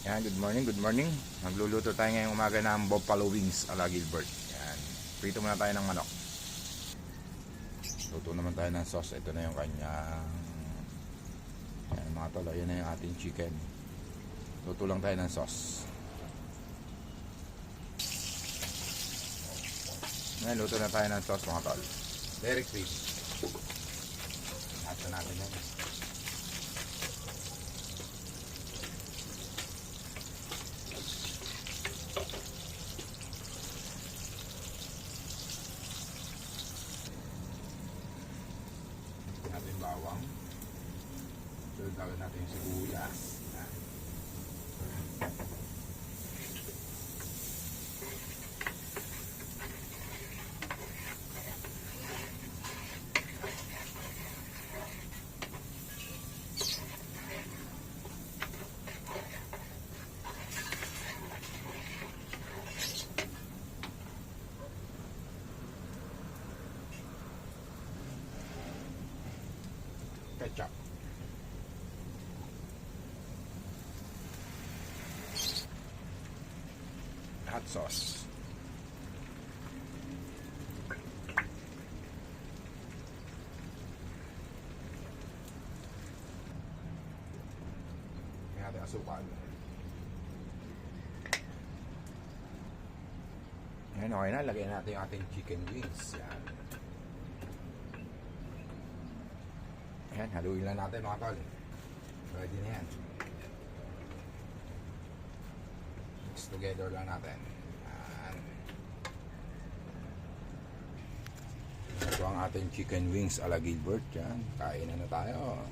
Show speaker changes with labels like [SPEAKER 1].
[SPEAKER 1] Yan, good morning, good morning. Magluluto tayo ngayong umaga ng buffalo wings ala Gilbert. Yan. Prito muna tayo ng manok. Luto naman tayo ng sauce. Ito na yung kanyang yan, mga tolo. Yan na yung ating chicken. Luto lang tayo ng sauce. Ngayon, luto na tayo ng sauce mga tol. Very crisp. Ato natin yan. Natin bawang. So, gawin natin yung sibuyas. Yan. Ketchup. Hot sauce. May ating asukal. Ayan, okay na. Lagyan natin yung ating chicken wings. Yan. Ayan, haluin lang natin mga tol. Ready na yan. Mix together lang natin. Ayan. Ito ang ating chicken wings ala Gilbert. Yan. Kain na tayo.